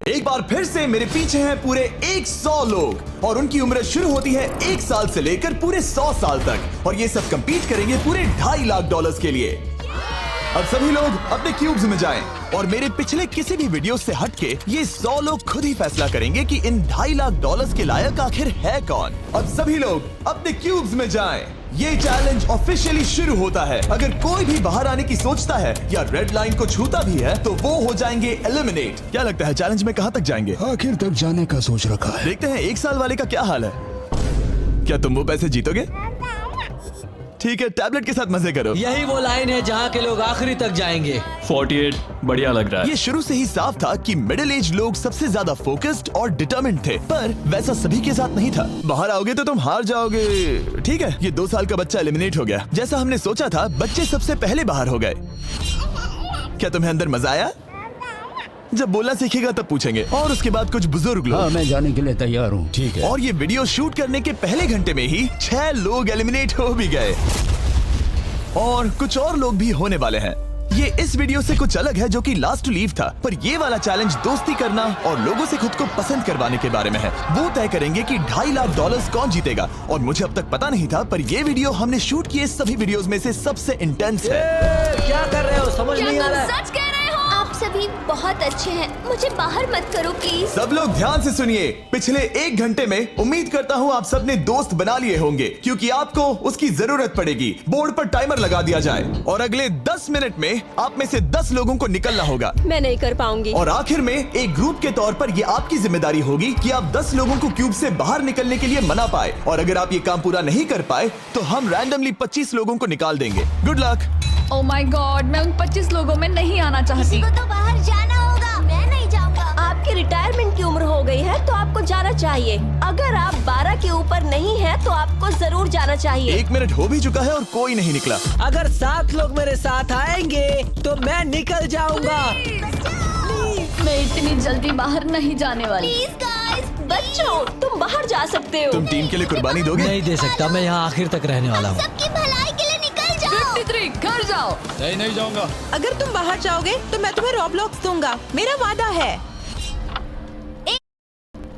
एक बार फिर से मेरे पीछे हैं पूरे 100 लोग और उनकी उम्र शुरू होती है 1 साल से लेकर पूरे 100 साल तक और ये सब कंपीट करेंगे पूरे $2.5 लाख के लिए। अब सभी लोग अपने क्यूब्स में जाएं और मेरे पिछले किसी भी वीडियो से हटके ये 100 लोग खुद ही फैसला करेंगे कि इन $2.5 लाख के लायक आखिर है कौन। अब सभी लोग अपने क्यूब्स में जाएं। ये चैलेंज ऑफिशियली शुरू होता है। अगर कोई भी बाहर आने की सोचता है या रेड लाइन को छूता भी है तो वो हो जाएंगे एलिमिनेट। क्या लगता है चैलेंज में कहाँ तक जाएंगे? आखिर तक जाने का सोच रखा है। देखते हैं 1 साल वाले का क्या हाल है। क्या तुम वो पैसे जीतोगे? ठीक है, टैबलेट के साथ मजे करो। यही वो लाइन है जहाँ के लोग आखिरी तक जाएंगे। 48 बढ़िया लग रहा है। ये शुरू से ही साफ था कि मिडिल एज लोग सबसे ज्यादा फोकस्ड और डिटरमिन्ड थे, पर वैसा सभी के साथ नहीं था। बाहर आओगे तो तुम हार जाओगे। ठीक है, ये 2 साल का बच्चा एलिमिनेट हो गया। जैसा हमने सोचा था, बच्चे सबसे पहले बाहर हो गए। क्या तुम्हें अंदर मजा आया? जब बोलना सीखेगा तब पूछेंगे। और उसके बाद कुछ बुजुर्ग लोग। हाँ, मैं जाने के लिए तैयार हूँ। ठीक है। और ये वीडियो शूट करने के पहले घंटे में ही 6 लोग एलिमिनेट हो भी गए और कुछ और लोग भी होने वाले हैं। ये इस वीडियो से कुछ अलग है जो कि लास्ट टू लीव था, पर ये वाला चैलेंज दोस्ती करना और लोगों से खुद को पसंद करवाने के बारे में है। वो तय करेंगे कि $2.5 लाख कौन जीतेगा और मुझे अब तक पता नहीं था, पर ये वीडियो हमने शूट किए सभी वीडियोस में से सबसे इंटेंस है। क्या कर रहे हो? समझ नहीं आ रहा है। सच कह रहे हो? आप सभी बहुत अच्छे हैं, मुझे बाहर मत करो प्लीज। सब लोग ध्यान से सुनिए। पिछले 1 घंटे में उम्मीद करता हूँ आप सबने दोस्त बना लिए होंगे, क्योंकि आपको उसकी जरूरत पड़ेगी। बोर्ड पर टाइमर लगा दिया जाए और अगले 10 मिनट में आप में से 10 लोगों को निकलना होगा। मैं नहीं कर पाऊंगी। और आखिर में एक ग्रुप के तौर पर ये आपकी जिम्मेदारी होगी कि आप 10 लोगों को क्यूब से बाहर निकलने के लिए मना पाए, और अगर आप ये काम पूरा नहीं कर पाए तो हम रैंडमली 25 लोगों को निकाल देंगे। Good luck. Oh my God, मैं उन 25 लोगों में नहीं आना चाहती। किसी को तो बाहर जाना होगा। मैं नहीं जाऊंगा। आपकी रिटायरमेंट की उम्र हो गई है तो आपको जाना चाहिए। अगर आप 12 के ऊपर नहीं है तो आपको जरूर जाना चाहिए। 1 मिनट हो भी चुका है और कोई नहीं निकला। अगर 7 लोग मेरे साथ आएंगे तो मैं निकल जाऊंगा। मैं इतनी जल्दी बाहर नहीं जाने वाली। प्लीज गाइस, बच्चों तुम बाहर जा सकते हो। तुम टीम के लिए कुर्बानी दोगे? नहीं दे सकता, मैं यहाँ आखिर तक रहने वाला हूँ। सबकी भलाई के लिए निकल जाओ। 53 घर जाओ। नहीं जाऊंगा। अगर तुम बाहर जाओगे तो मैं तुम्हें रॉब्लॉक्स दूंगा, मेरा वादा है।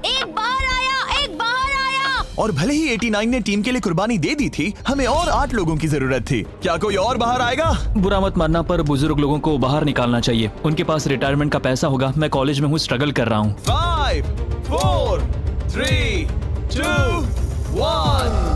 एक बाहर आया। और भले ही 89 ने टीम के लिए कुर्बानी दे दी थी, हमें और 8 लोगों की जरूरत थी। क्या कोई और बाहर आएगा? बुरा मत मानना, पर बुजुर्ग लोगों को बाहर निकालना चाहिए। उनके पास रिटायरमेंट का पैसा होगा। मैं कॉलेज में हूँ, स्ट्रगल कर रहा हूँ। 5 4 3 2 1।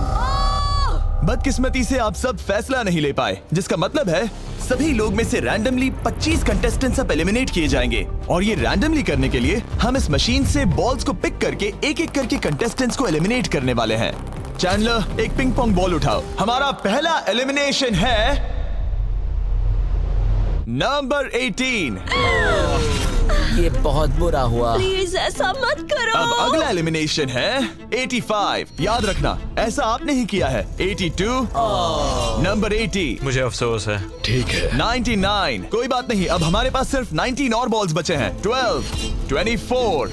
बदकिस्मती से आप सब फैसला नहीं ले पाए, जिसका मतलब है सभी लोग में से रैंडमली 25 कंटेस्टेंट्स अब एलिमिनेट किए जाएंगे। और ये रैंडमली करने के लिए हम इस मशीन से बॉल्स को पिक करके एक-एक करके कंटेस्टेंट्स को एलिमिनेट करने वाले हैं। चैंडलर, एक पिंग पोंग बॉल उठाओ। हमारा पहला एलिमिनेशन है नंबर 18। ये बहुत बुरा हुआ। प्लीज ऐसा मत करो। अब अगला एलिमिनेशन है 85। याद रखना, ऐसा आपने ही किया है। 82, नंबर 80, मुझे अफसोस है। ठीक है। 99, कोई बात नहीं, अब हमारे पास सिर्फ 19 और बॉल्स बचे हैं। 12, 24,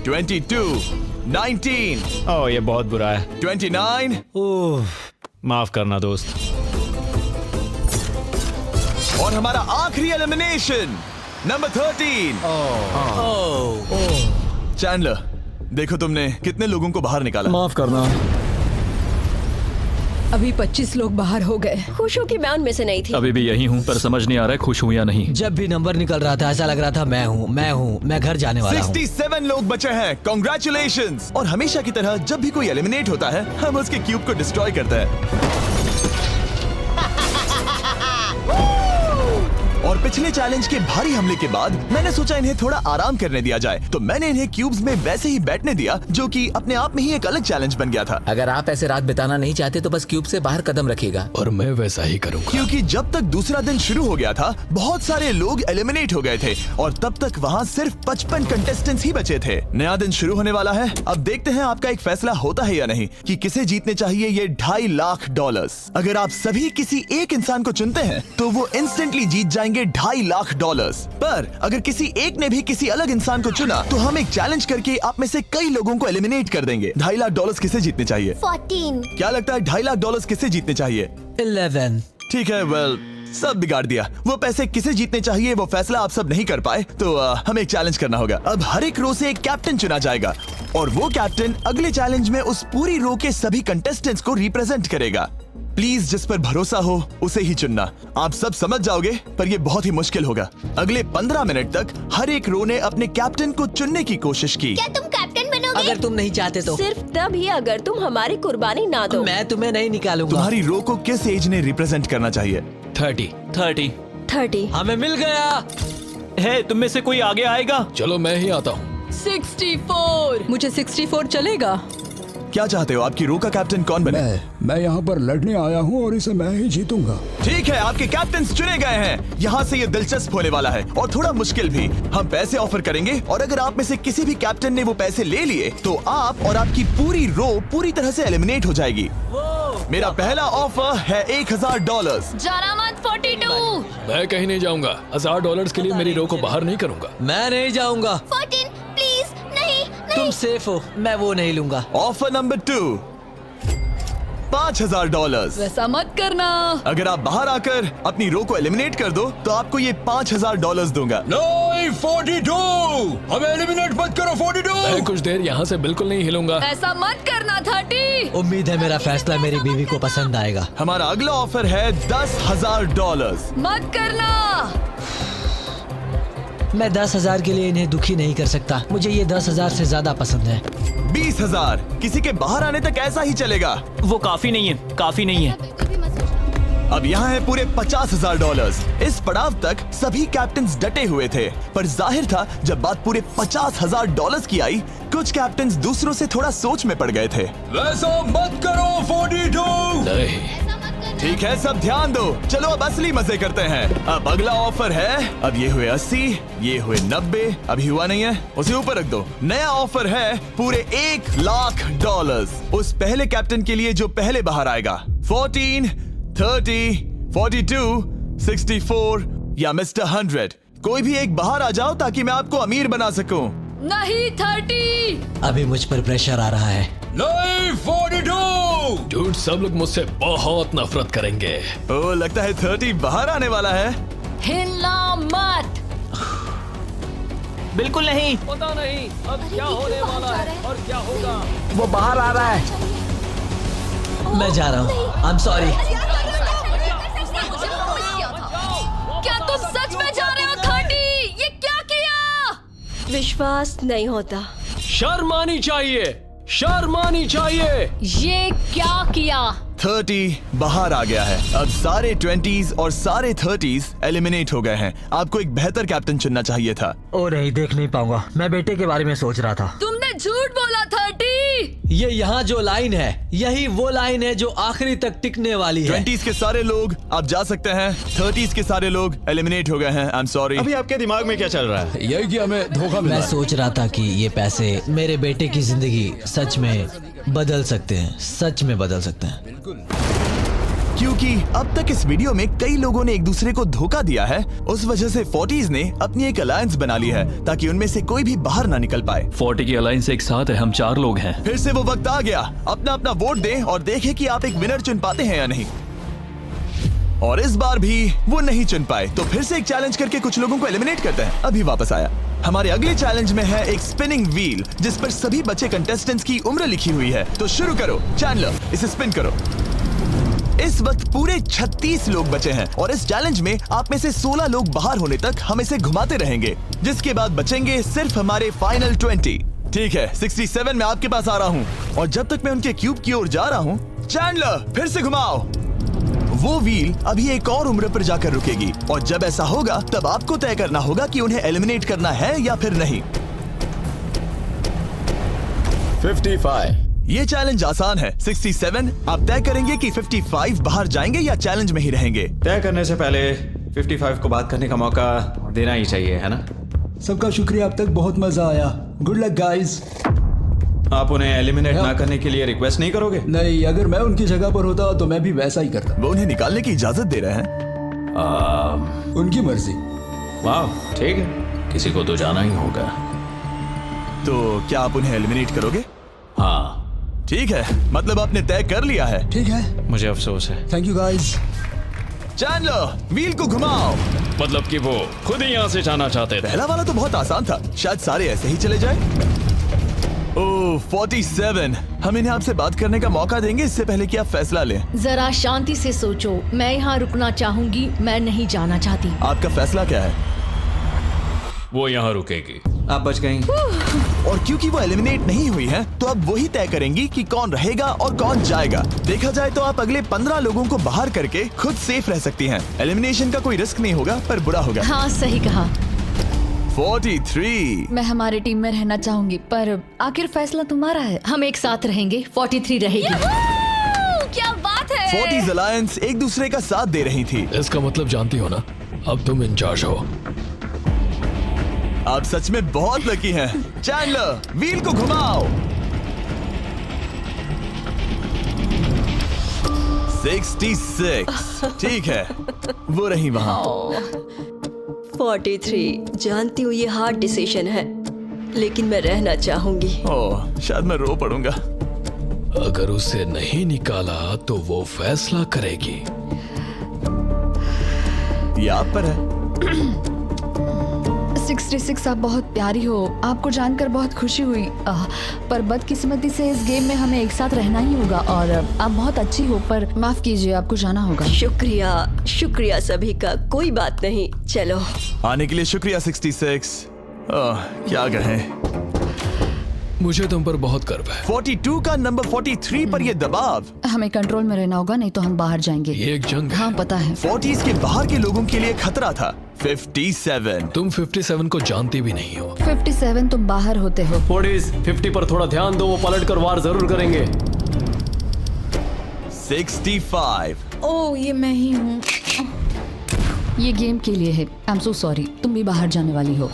22, 19, ओह, ये बहुत बुरा है। 29, माफ करना दोस्त। और हमारा आखिरी एलिमिनेशन नंबर 13। चैंडलर, देखो तुमने कितने लोगों को बाहर निकाला। माफ करना। अभी 25 लोग बाहर हो गए। खुश हूँ कि मैं उनमें से नहीं थी। अभी भी यही हूँ, पर समझ नहीं आ रहा है खुश हूँ या नहीं। जब भी नंबर निकल रहा था ऐसा लग रहा था मैं घर जाने वाला हूँ। 67 लोग बचे हैं। कॉन्ग्रेचुलेशंस। और हमेशा की तरह जब भी कोई एलिमिनेट होता है, हम उसके क्यूब को डिस्ट्रॉय करते हैं। और पिछले चैलेंज के भारी हमले के बाद मैंने सोचा इन्हें थोड़ा आराम करने दिया जाए, तो मैंने इन्हें क्यूब्स में वैसे ही बैठने दिया, जो कि अपने आप में ही एक अलग चैलेंज बन गया था। अगर आप ऐसे रात बिताना नहीं चाहते तो बस क्यूब से बाहर कदम रखिएगा। और मैं वैसा ही करूँगा। क्योंकि जब तक दूसरा दिन शुरू हो गया था, बहुत सारे लोग एलिमिनेट हो गए थे और तब तक वहाँ सिर्फ 55 कंटेस्टेंट्स ही बचे थे। नया दिन शुरू होने वाला है। अब देखते हैं आपका एक फैसला होता है या नहीं कि किसे जीतने चाहिए ये $2.5 लाख। अगर आप सभी किसी एक इंसान को चुनते हैं तो वो इंस्टेंटली जीत जाएंगे $2.5 लाख। पर अगर किसी एक ने भी किसी अलग इंसान को चुना तो हम एक चैलेंज करके आप में से कई लोगों को एलिमिनेट कर देंगे। $2.5 लाख किसे जीतने चाहिए? 14। क्या लगता है $2.5 लाख किसे जीतने चाहिए? 11। ठीक है, वेल सब बिगाड़ दिया। वो पैसे किसे जीतने चाहिए वो फैसला आप सब नहीं कर पाए, तो हमें एक चैलेंज करना होगा। अब हर एक रो से एक कैप्टन चुना जाएगा और वो कैप्टन अगले चैलेंज में उस पूरी रो के सभी कंटेस्टेंट्स को रिप्रेजेंट करेगा। प्लीज जिस पर भरोसा हो उसे ही चुनना। आप सब समझ जाओगे, पर ये बहुत ही मुश्किल होगा। अगले 15 मिनट तक हर एक रो ने अपने कैप्टन को चुनने की कोशिश की। क्या तुम कैप्टन बनोगे? अगर तुम नहीं चाहते तो सिर्फ तभी अगर तुम हमारी कुर्बानी ना दो। मैं तुम्हें नहीं निकालूंगा। तुम्हारी रो को किस एज ने रिप्रेजेंट करना चाहिए? 30। हमें मिल गया। है तुम में से कोई आगे आएगा? चलो मैं ही आता हूँ। 64। मुझे 64 चलेगा। क्या चाहते हो, आपकी रो का कैप्टन कौन बने? मैं यहाँ पर लड़ने आया हूँ और इसे मैं ही जीतूंगा। ठीक है, आपके कैप्टन चुने गए हैं। यहाँ से ये दिलचस्प होने वाला है और थोड़ा मुश्किल भी। हम पैसे ऑफर करेंगे और अगर आप में से किसी भी कैप्टन ने वो पैसे ले लिए तो आप और आपकी पूरी रो पूरी तरह से एलिमिनेट हो जाएगी। मेरा पहला ऑफर है $1000। जाना मत 42। मैं कहीं नहीं जाऊंगा। $1000 के लिए मेरी रो को बाहर नहीं करूंगा। मैं नहीं जाऊंगा। 14 प्लीज नहीं। तुम सेफ हो, मैं वो नहीं लूंगा। Offer number 2, $5000। वैसा मत करना। अगर आप बाहर आकर अपनी रो को एलिमिनेट कर दो तो आपको ये $5000 दूंगा। नहीं, 42। हमें एलिमिनेट मत करो। 42। मैं कुछ देर यहाँ से बिल्कुल नहीं हिलूंगा। ऐसा मत करना 30। उम्मीद है मेरा फैसला मेरी बीवी को पसंद आएगा। हमारा अगला ऑफर है $10,000। मत करना। मैं 10,000 के लिए इन्हें दुखी नहीं कर सकता। मुझे ये 10,000 से ज्यादा पसंद है। 20,000। किसी के बाहर आने तक ऐसा ही चलेगा। वो काफी नहीं है, काफी नहीं है। अब यहाँ है पूरे $50,000। इस पड़ाव तक सभी कैप्टन्स डटे हुए थे, पर जाहिर था जब बात पूरे $50,000 की आई, कुछ कैप्टन्स दूसरों से थोड़ा सोच में पड़ गए थे। वैसा मत करो 42। नहीं। ठीक है, सब ध्यान दो। चलो अब असली मजे करते हैं। अब अगला ऑफर है, अब ये हुए 80, ये हुए 90, अभी हुआ नहीं है, उसे ऊपर रख दो। नया ऑफर है पूरे $1,00,000 उस पहले कैप्टन के लिए जो पहले बाहर आएगा। 14, 30, 42, 64 या मिस्टर 100। कोई भी एक बाहर आ जाओ ताकि मैं आपको अमीर बना सकूं। नहीं 30। अभी मुझ पर प्रेशर आ रहा है। नहीं 42। डूड, सब लोग मुझसे बहुत नफरत करेंगे। ओ, लगता है 30 बाहर आने वाला है। हिलना मत। बिल्कुल नहीं। पता नहीं अब क्या होने वाला है और क्या होगा। वो बाहर आ रहा है। मैं जा रहा हूँ। आई एम सॉरी। क्या तुम सच में जा रहे हो 30? ये क्या किया? विश्वास नहीं होता। शर्म आनी चाहिए, शर्म आनी चाहिए। ये क्या किया? 30 बाहर आ गया है। अब सारे 20s और सारे 30s एलिमिनेट हो गए हैं। आपको एक बेहतर कैप्टन चुनना चाहिए था। ओ नहीं, देख नहीं पाऊंगा। मैं बेटे के बारे में सोच रहा था। तुमने झूठ बोला 30। ये यहाँ जो लाइन है, यही वो लाइन है जो आखिरी तक टिकने वाली है। 20s के सारे लोग आप जा सकते हैं, 30s के सारे लोग एलिमिनेट हो गए हैं। आई एम सॉरी। अभी आपके दिमाग में क्या चल रहा है? यही कि हमें धोखा मिला मैं है। सोच रहा था कि ये पैसे मेरे बेटे की जिंदगी सच में बदल सकते हैं, सच में बदल सकते हैं। क्योंकि अब तक इस वीडियो में कई लोगों ने एक दूसरे को धोखा दिया है, उस वजह से 40s ने अपनी एक अलायंस बना ली है ताकि उनमें से कोई भी बाहर ना निकल पाए। 40 की अलायंस एक साथ है, हम 4 लोग हैं। फिर से वो वक्त आ गया। अपना अपना वोट दें और देखें कि आप एक विनर चुन पाते हैं या नहीं। और इस बार भी वो नहीं चुन पाए, तो फिर से एक चैलेंज करके कुछ लोगों को एलिमिनेट करते हैं। अभी वापस आया। हमारे अगले चैलेंज में है एक स्पिनिंग व्हील जिस पर सभी बचे कंटेस्टेंट्स की उम्र लिखी हुई है। तो शुरू करो चैंडलर, इसे स्पिन करो। इस वक्त पूरे 36 लोग बचे हैं और इस चैलेंज में आप में से 16 लोग बाहर होने तक हम इसे घुमाते रहेंगे, जिसके बाद बचेंगे सिर्फ हमारे फाइनल 20। ठीक है, 67 में आपके पास आ रहा हूँ और जब तक मैं उनके क्यूब की ओर जा रहा हूँ, चैंडलर फिर से घुमाओ। वो व्हील अभी एक और उम्र पर जाकर रुकेगी और जब ऐसा होगा तब आपको तय करना होगा कि उन्हें एलिमिनेट करना है या फिर नहीं। 55। ये चैलेंज आसान है। 67 आप तय करेंगे कि 55 बाहर जाएंगे या चैलेंज में ही रहेंगे। तय करने से पहले 55 को बात करने का मौका देना ही चाहिए, है ना? सबका शुक्रिया, अब तक बहुत मजा आया। Good luck guys. आप उन्हें एलिमिनेट ना करने के लिए रिक्वेस्ट नहीं करोगे? नहीं, अगर मैं उनकी जगह पर होता तो मैं भी वैसा ही करता। वो उन्हें निकालने की इजाजत दे रहे हैं। उनकी मर्जी। वाह, ठीक है। किसी को तो जाना ही होगा। तो क्या आप उन्हें एलिमिनेट करोगे? हाँ ठीक है, मतलब आपने तय कर लिया है। ठीक है, मुझे अफसोस है। Thank you guys. Chandler, wheel को घुमाओ। मतलब कि वो खुद ही यहाँ से जाना चाहते थे। पहला वाला तो बहुत आसान था, शायद सारे ऐसे ही चले जाए। ओह 47, हम इन्हें आपसे बात करने का मौका देंगे इससे पहले कि आप फैसला लें। जरा शांति से सोचो, मैं यहाँ रुकना चाहूंगी, मैं नहीं जाना चाहती। आपका फैसला क्या है? वो यहाँ रुकेगी। आप बच गई। और क्योंकि वो एलिमिनेट नहीं हुई है, तो अब वही तय करेंगी कि कौन रहेगा और कौन जाएगा। देखा जाए तो आप अगले 15 लोगों को बाहर करके खुद सेफ रह सकती हैं। एलिमिनेशन का कोई रिस्क नहीं होगा, पर बुरा होगा। हाँ सही कहा। 43। मैं हमारे टीम में रहना चाहूंगी, पर आखिर फैसला तुम्हारा है। हम एक साथ रहेंगे। 43 रहेगी। क्या बात है। 40s अलायंस एक दूसरे का साथ दे रही थी। इसका मतलब जानती हो ना, अब तुम इंचार्ज हो। आप सच में बहुत लकी हैं। चैंडलर, व्हील को घुमाओ। 66। ठीक है, वो रही वहां। 43, जानती हूँ ये हार्ड डिसीजन है, लेकिन मैं रहना चाहूंगी। ओह, शायद मैं रो पड़ूंगा। अगर उसे नहीं निकाला तो वो फैसला करेगी। ये आप पर है। 66 आप बहुत प्यारी हो, आपको जानकर बहुत खुशी हुई। पर बदकिस्मती से इस गेम में हमें एक साथ रहना ही होगा। और आप बहुत अच्छी हो, पर माफ कीजिए, आपको जाना होगा। शुक्रिया, शुक्रिया सभी का। कोई बात नहीं, चलो। आने के लिए शुक्रिया 66। क्या कहें। मुझे तुम पर बहुत गर्व है। 42 का नंबर 43 पर ये दबाव। हमें कंट्रोल में रहना होगा, नहीं तो हम बाहर जाएंगे। ये एक जंग है। हाँ पता है। 40s के बाहर के लोगों के लिए खतरा था। 57। तुम 57 को जानती भी नहीं हो। 57 तुम बाहर होते हो। 50 पर थोड़ा ध्यान दो, वो पलट कर वार जरूर करेंगे। 65। ओह ये मैं ही हूँ। ये गेम के लिए है। आई एम सो सॉरी, तुम भी बाहर जाने वाली हो।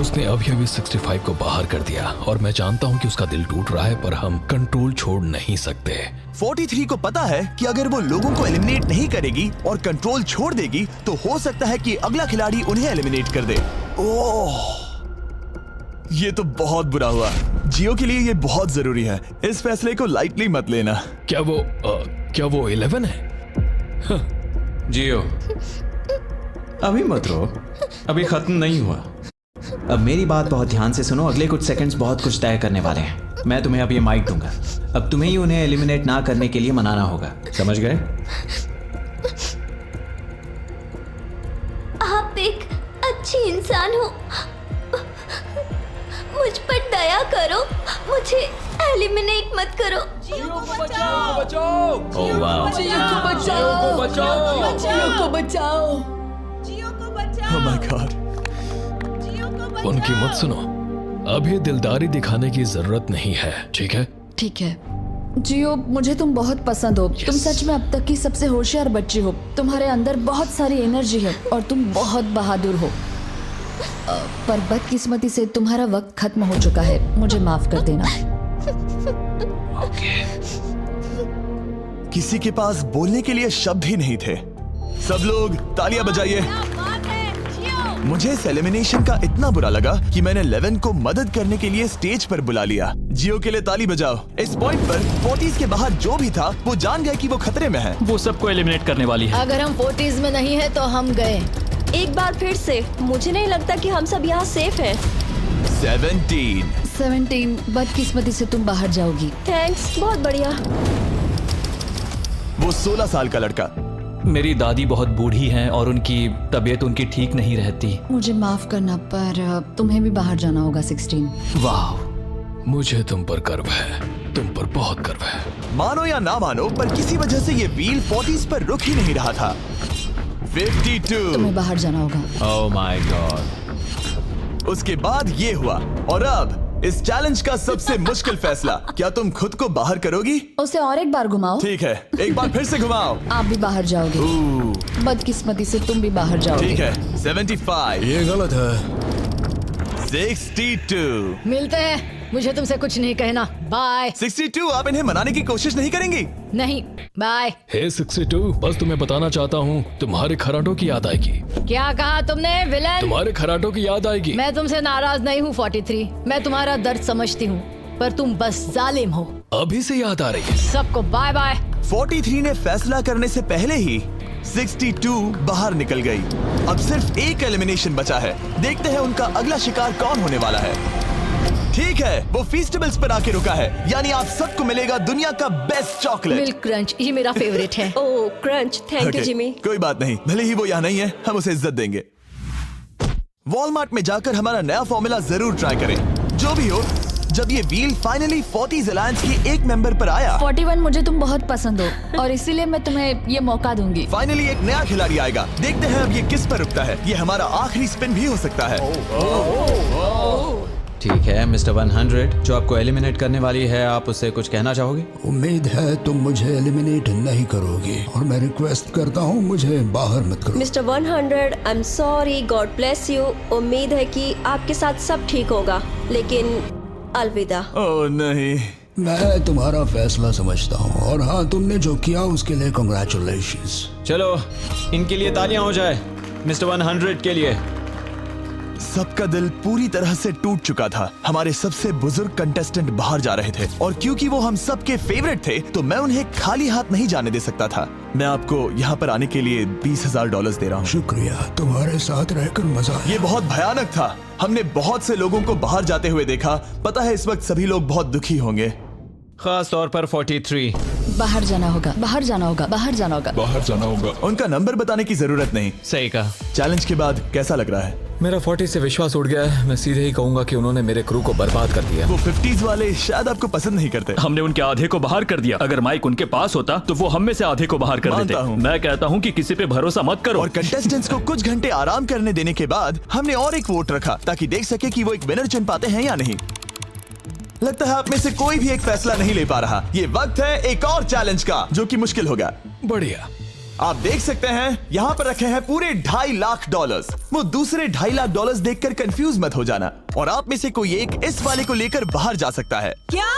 उसने अभी 65 को बाहर कर दिया और मैं जानता हूँ कि उसका दिल टूट रहा है, पर हम कंट्रोल छोड़ नहीं सकते। 43 को पता है कि अगर वो लोगों को एलिमिनेट नहीं करेगी और कंट्रोल छोड़ देगी, तो हो सकता है कि अगला खिलाड़ी उन्हें एलिमिनेट कर दे। ओह, ये तो बहुत बुरा हुआ। जियो के लिए ये बहुत जरूरी है। इस फैसले को लाइटली मत लेना। क्या वो 11 है? जियो, अभी मत रो, अभी खत्म नहीं हुआ। अब मेरी बात बहुत ध्यान से सुनो। अगले कुछ सेकंड्स बहुत कुछ तय करने वाले हैं। मैं तुम्हें अब ये माइक दूंगा। अब तुम्हें ही उन्हें एलिमिनेट ना करने के लिए मनाना होगा, समझ गए? आप एक अच्छी इंसान हो, मुझ पर दया करो, मुझे एलिमिनेट मत करो। जियो को बचाओ। ओह वाह। जियो को बचाओ। जियो को बचाओ। Oh my God। उनकी मत सुनो। अभी दिलदारी दिखाने की जरूरत नहीं है, ठीक है? ठीक है। जियो, मुझे तुम बहुत पसंद हो। तुम सच में अब तक की सबसे होशियार बच्ची हो। तुम्हारे अंदर बहुत सारी एनर्जी है और तुम बहुत बहादुर हो। पर बदकिस्मती से तुम्हारा वक्त खत्म हो चुका है। मुझे माफ कर देना। किसी के पास बोलने के लिए शब्द ही नहीं थे। सब लोग तालियां बजाइए। मुझे इस एलिमिनेशन का इतना बुरा लगा कि मैंने 11 को मदद करने के लिए स्टेज पर बुला लिया। जियो के लिए ताली बजाओ। इस पॉइंट पर 40s के बाहर जो भी था वो जान गया कि वो खतरे में है। वो सबको एलिमिनेट करने वाली है। अगर हम 40s में नहीं है तो हम गए। एक बार फिर से, मुझे नहीं लगता कि हम सब यहाँ सेफ हैं। 17। बदकिस्मती से तुम बाहर जाओगी। थैंक्स, बहुत बढ़िया। वो 16 साल का लड़का। मेरी दादी बहुत बूढ़ी हैं और उनकी तबीयत उनकी ठीक नहीं रहती। मुझे माफ करना, पर तुम्हें भी बाहर जाना होगा। 16। वाह, मुझे तुम पर गर्व है। तुम पर बहुत गर्व है। मानो या ना मानो, पर किसी वजह से ये व्हील 40s पर रुक ही नहीं रहा था। 52। तुम्हें बाहर जाना होगा। ओह माय गॉड। उसके बाद ये हुआ और अब इस चैलेंज का सबसे मुश्किल फैसला। क्या तुम खुद को बाहर करोगी? उसे और एक बार घुमाओ। ठीक है, एक बार फिर से घुमाओ। आप भी बाहर जाओगे। बदकिस्मती से तुम भी बाहर जाओगे। ठीक है। 75। ये गलत है। 62। मिलते हैं। मुझे तुमसे कुछ नहीं कहना। बाय। 62। आप इन्हें मनाने की कोशिश नहीं करेंगी? नहीं, बाय। हे 62, बस तुम्हें बताना चाहता हूँ, तुम्हारे खराटों की याद आएगी। क्या कहा तुमने विलेन? तुम्हारे खराटों की याद आएगी। मैं तुमसे नाराज नहीं हूँ 43। मैं तुम्हारा दर्द समझती हूँ, पर तुम बस जालिम हो। अभी से याद आ रही है। सबको बाय बाय। 43 ने फैसला करने से पहले ही 62 बाहर निकल गई। अब सिर्फ एक एलिमिनेशन बचा है। देखते हैं उनका अगला शिकार कौन होने वाला है। ठीक है, वो फीस्टेबल्स पर आके रुका है, यानी आप सबको मिलेगा दुनिया का बेस्ट चॉकलेट। मिल्क क्रंच, ये मेरा फेवरेट है। Oh crunch, thank you Okay, Jimmy. कोई बात नहीं, भले ही वो यहाँ नहीं है, हम उसे इज्जत देंगे। वॉलमार्ट में जाकर हमारा नया फॉर्मूला जरूर ट्राई करें। जो भी हो, जब ये व्हील फाइनली 40s अलायंस की एक मेंबर पर आया, 41 मुझे तुम बहुत पसंद हो और इसीलिए मैं तुम्हें ये मौका दूंगी। फाइनली एक नया खिलाड़ी आएगा। देखते हैं अब ये किस पर रुकता है। ये हमारा आखिरी स्पिन भी हो सकता है। ठीक है मिस्टर 100, जो आपको एलिमिनेट करने वाली है, आप उससे कुछ कहना चाहोगे? उम्मीद है तुम मुझे एलिमिनेट नहीं करोगे और मैं रिक्वेस्ट करता हूँ मुझे बाहर मत करो। Mister 100, I am sorry, God bless you. उम्मीद है कि आपके साथ सब ठीक होगा, लेकिन अलविदा। ओह नहीं, मैं तुम्हारा फैसला समझता हूँ और हाँ, तुमने जो किया उसके लिए कांग्रेचुलेशंस। चलो इनके लिए तालियां हो जाए, मिस्टर 100 के लिए। सबका दिल पूरी तरह से टूट चुका था। हमारे सबसे बुजुर्ग कंटेस्टेंट बाहर जा रहे थे और क्योंकि वो हम सबके फेवरेट थे तो मैं उन्हें खाली हाथ नहीं जाने दे सकता था। मैं आपको यहाँ पर आने के लिए $20,000 दे रहा हूँ। शुक्रिया, तुम्हारे साथ रहकर मजा आया। ये बहुत भयानक था। हमने बहुत से लोगों को बाहर जाते हुए देखा। पता है इस वक्त सभी लोग बहुत दुखी होंगे, खास तौर पर 43। बाहर जाना होगा, बाहर जाना होगा, बाहर जाना होगा। बाहर जाना होगा। उनका नंबर बताने की जरूरत नहीं। सही कहा। चैलेंज के बाद कैसा लग रहा है? मेरा 40 से विश्वास उड़ गया है। मैं सीधे ही कहूंगा कि उन्होंने मेरे क्रू को बर्बाद कर दिया। वो 50s वाले शायद आपको पसंद नहीं करते। हमने उनके आधे को बाहर कर दिया। अगर माइक उनके पास होता तो वो हम में से आधे को बाहर कर मानता देते। हूँ। मैं कहता हूँ कि किसी पे भरोसा मत करो। और कंटेस्टेंट्स को कुछ घंटे आराम करने देने के बाद हमने और एक वोट रखा ताकि देख सके कि वो एक विनर चुन पाते हैं या नहीं। लगता है आप में से कोई भी एक फैसला नहीं ले पा रहा। ये वक्त है एक और चैलेंज का, जो कि मुश्किल होगा। बढ़िया। आप देख सकते हैं यहाँ पर रखे हैं पूरे $2.5 लाख। वो दूसरे $2.5 लाख देखकर कंफ्यूज मत हो जाना। और आप में से कोई एक इस वाले को लेकर बाहर जा सकता है। क्या?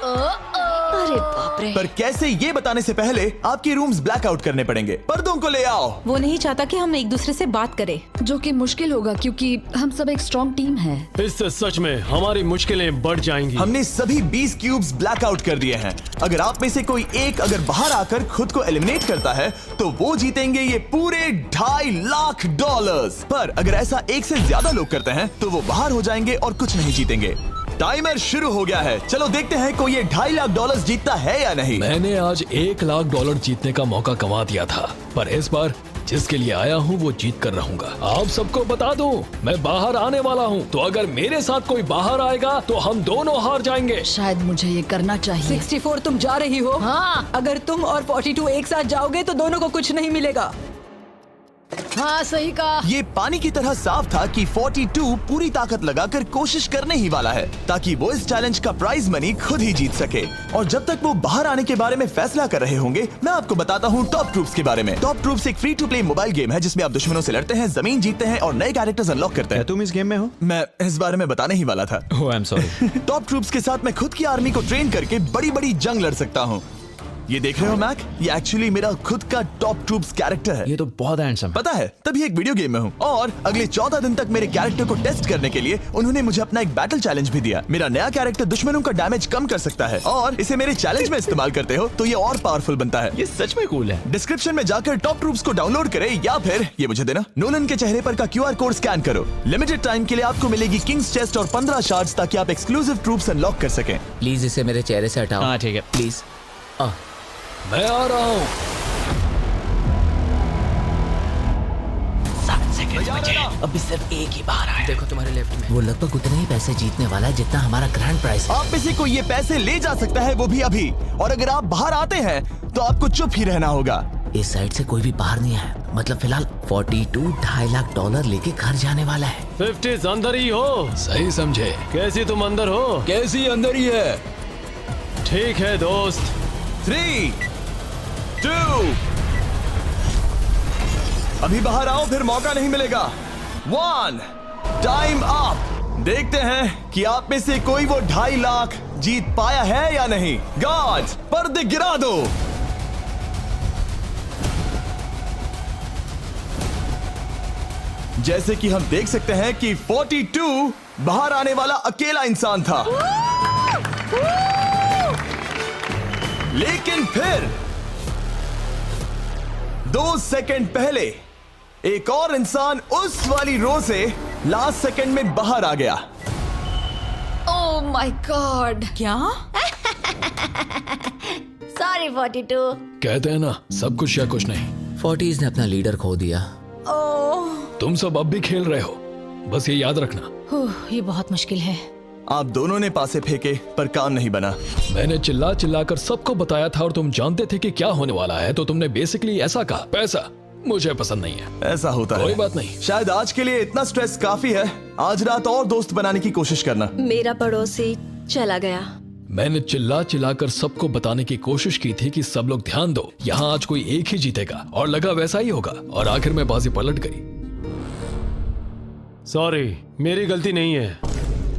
अरे बाप रे। पर कैसे, ये बताने से पहले आपके रूम्स ब्लैकआउट करने पड़ेंगे। पर्दों को ले आओ। वो नहीं चाहता कि हम एक दूसरे से बात करें। जो कि मुश्किल होगा क्योंकि हम सब एक स्ट्रॉन्ग टीम है। इससे सच में हमारी मुश्किलें बढ़ जाएंगी। हमने सभी 20 क्यूब्स ब्लैकआउट कर दिए हैं। अगर आप में से कोई एक अगर बाहर आकर खुद को एलिमिनेट करता है तो वो जीतेंगे ये पूरे $2.5 लाख। पर अगर ऐसा एक से ज्यादा लोग करते हैं तो वो बाहर हो जाएंगे और कुछ नहीं जीतेंगे। टाइमर शुरू हो गया है। चलो देखते हैं कोई ये $2.5 लाख जीतता है या नहीं। मैंने आज $1 लाख जीतने का मौका गंवा दिया था, पर इस बार जिसके लिए आया हूँ वो जीत कर रहूंगा। आप सबको बता दूं, मैं बाहर आने वाला हूँ, तो अगर मेरे साथ कोई बाहर आएगा तो हम दोनों हार जाएंगे। शायद मुझे ये करना चाहिए। 64 तुम जा रही हो? हाँ। अगर तुम और 42 एक साथ जाओगे तो दोनों को कुछ नहीं मिलेगा। हाँ सही कहा। ये पानी की तरह साफ था कि 42 पूरी ताकत लगाकर कोशिश करने ही वाला है ताकि वो इस चैलेंज का प्राइज मनी खुद ही जीत सके। और जब तक वो बाहर आने के बारे में फैसला कर रहे होंगे, मैं आपको बताता हूँ टॉप ट्रूप्स के बारे में। टॉप ट्रूप्स एक free to play mobile game है जिसमें आप दुश्मनों से लड़ते हैं, जमीन जीतते हैं और नए कैरेक्टर्स अनलॉक करते हैं। तुम इस गेम में हो? मैं इस बारे में बताने ही वाला था। Oh, I am sorry. Top troops के साथ मैं खुद की आर्मी को ट्रेन करके बड़ी बड़ी जंग लड़ सकता हूँ। ये देख रहे हो मैक, ये एक्चुअली मेरा खुद का टॉप ट्रूप्स कैरेक्टर है। ये तो बहुत हैंडसम। पता है, तभी एक वीडियो गेम में हूँ। और अगले 14 दिन तक मेरे कैरेक्टर को टेस्ट करने के लिए उन्होंने मुझे अपना एक बैटल चैलेंज भी दिया। मेरा नया कैरेक्टर दुश्मनों का डैमेज कम कर सकता है और इसे मेरे चैलेंज में इस्तेमाल करते हो तो ये और पावरफुल बनता है। ये सच में कूल है। डिस्क्रिप्शन में जाकर टॉप ट्रूप्स को डाउनलोड करें या फिर ये मुझे देना, नोलन के चेहरे पर का QR कोड स्कैन करो। लिमिटेड टाइम के लिए आपको मिलेगी किंग्स चेस्ट और 15 शार्ड्स ताकि आप एक्सक्लूसिव ट्रूप्स अनलॉक कर सकें। प्लीज इसे मेरे चेहरे से हटाओ। हाँ ठीक है। प्लीज। मैं आ रहा हूँ। 7 सेकंड बचे। अभी सिर्फ एक ही बाहर आया। देखो तुम्हारे लेफ्ट में। वो लगभग उतने ही पैसे जीतने वाला है जितना हमारा ग्रैंड प्राइस है। आप में से कोई ये पैसे ले जा सकता है, वो भी अभी। और अगर आप बाहर आते हैं तो आपको चुप ही रहना होगा। इस साइड से कोई भी बाहर नहीं आया। मतलब फिलहाल 42 $2.5 लाख लेके घर जाने वाला है। 50s अंदर ही हो। सही समझे। कैसी तुम अंदर हो? कैसी अंदर ही है। ठीक है दोस्त। 3, 2, अभी बाहर आओ, फिर मौका नहीं मिलेगा। 1, टाइम अप। देखते हैं कि आप में से कोई वो $2.5 लाख जीत पाया है या नहीं। गार्ड्स, पर्दे गिरा दो। जैसे कि हम देख सकते हैं कि 42 बाहर आने वाला अकेला इंसान था, लेकिन फिर 2 सेकंड पहले एक और इंसान उस वाली रो से लास्ट सेकंड में बाहर आ गया। ओह माय गॉड। क्या? सॉरी 42। कहते हैं ना, सब कुछ या कुछ नहीं। 40s ने अपना लीडर खो दिया। तुम सब अब भी खेल रहे हो, बस ये याद रखना। ये बहुत मुश्किल है। आप दोनों ने पासे फेंके पर काम नहीं बना। मैंने चिल्ला चिल्ला कर सबको बताया था और तुम जानते थे कि क्या होने वाला है, तो तुमने बेसिकली ऐसा कहा, पैसा मुझे पसंद नहीं है। ऐसा होता है। कोई बात नहीं। शायद आज के लिए इतना स्ट्रेस काफी है। आज रात और दोस्त बनाने की कोशिश करना। मेरा पड़ोसी चला गया। मैंने चिल्ला चिल्ला कर सबको बताने की कोशिश की थी कि सब लोग ध्यान दो, यहाँ आज कोई एक ही जीतेगा, और लगा वैसा ही होगा, और आखिर में बाजी पलट गई। सॉरी, मेरी गलती नहीं है।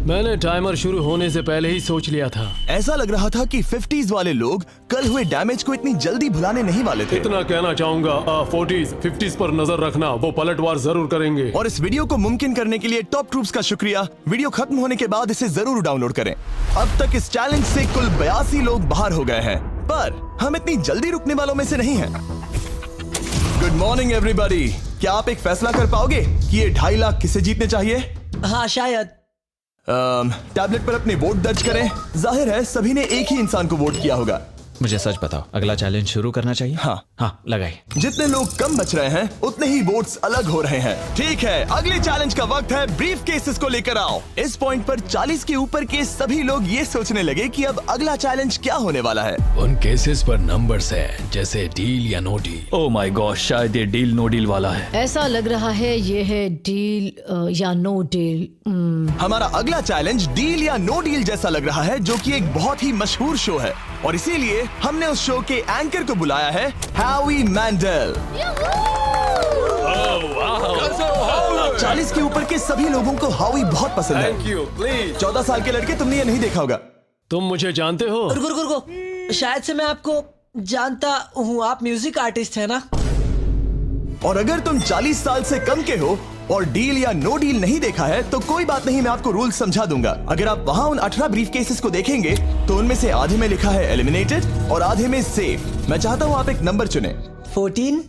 मैंने टाइमर शुरू होने से पहले ही सोच लिया था। ऐसा लग रहा था कि 50s वाले लोग कल हुए डैमेज को इतनी जल्दी भुलाने नहीं वाले थे। इतना कहना चाहूंगा, 40s 50s पर नजर रखना, वो पलटवार जरूर करेंगे। और इस वीडियो को मुमकिन करने के लिए टॉप ट्रूप्स का शुक्रिया। वीडियो खत्म होने के बाद इसे जरूर डाउनलोड करें। अब तक इस चैलेंज से कुल 82 लोग बाहर हो गए हैं, पर हम इतनी जल्दी रुकने वालों में से नहीं हैं। Good morning everybody. क्या आप एक फैसला कर पाओगे कि ये 2.5 लाख किसे जीतने चाहिए? हाँ शायद। टैबलेट पर अपने वोट दर्ज करें। जाहिर है सभी ने एक ही इंसान को वोट किया होगा। मुझे सच बताओ, अगला चैलेंज शुरू करना चाहिए? हाँ लगाए। जितने लोग कम बच रहे हैं उतने ही वोट्स अलग हो रहे हैं। ठीक है, अगले चैलेंज का वक्त है। ब्रीफ केसेस को लेकर आओ। इस पॉइंट पर 40 के ऊपर के सभी लोग ये सोचने लगे कि अब अगला चैलेंज क्या होने वाला है। उन केसेस पर नंबर्स हैं, जैसे डील या no deal. Oh my god, शायद ये डील नो डील वाला है। ऐसा लग रहा है ये है डील या नो डील। हमारा अगला चैलेंज डील या नो डील जैसा लग रहा है, जो कि एक बहुत ही मशहूर शो है, और इसीलिए हमने उस शो के एंकर को बुलाया है, हैवी मैंडल। 40 के ऊपर के सभी लोगों को हावी बहुत पसंद है। Thank you, please. 14 साल के लड़के, तुमने ये नहीं देखा होगा। तुम मुझे जानते हो? रुको, शायद से मैं आपको जानता हूँ। आप म्यूजिक आर्टिस्ट है ना? और अगर तुम 40 साल से कम के हो और डील या नो डील नहीं देखा है तो कोई बात नहीं, मैं आपको रूल समझा दूंगा। अगर आप वहां उन 18 ब्रीफ केसेस को देखेंगे तो उनमें से आधे में लिखा है एलिमिनेटेड और आधे में सेफ। मैं चाहता हूं आप एक नंबर चुने। 14।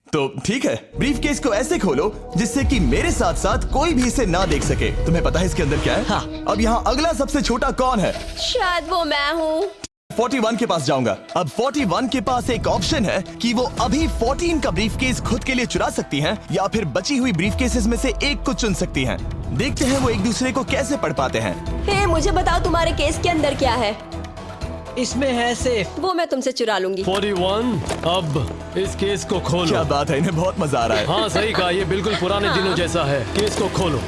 तो ठीक है, ब्रीफ केस को ऐसे खोलो जिससे कि मेरे साथ साथ कोई भी इसे ना देख सके। तुम्हें पता है इसके अंदर क्या है? हाँ। अब यहाँ अगला सबसे छोटा कौन है? शायद वो मैं हूँ। 41 के पास जाऊंगा। अब 41 के पास एक ऑप्शन है कि वो अभी 14 का ब्रीफकेस खुद के लिए चुरा सकती हैं या फिर बची हुई ब्रीफकेसेस में से एक को चुन सकती हैं। देखते हैं वो एक दूसरे को कैसे पढ़ पाते हैं। हे, मुझे बताओ तुम्हारे केस के अंदर क्या है? इसमें है सेफ। वो मैं तुमसे चुरा लूंगी। 41, अब इस केस को खोलो। क्या बात है, इन्हें बहुत मजा आ रहा है। हाँ सही कहा, ये बिल्कुल पुराने दिनों जैसा है। केस को खोलो।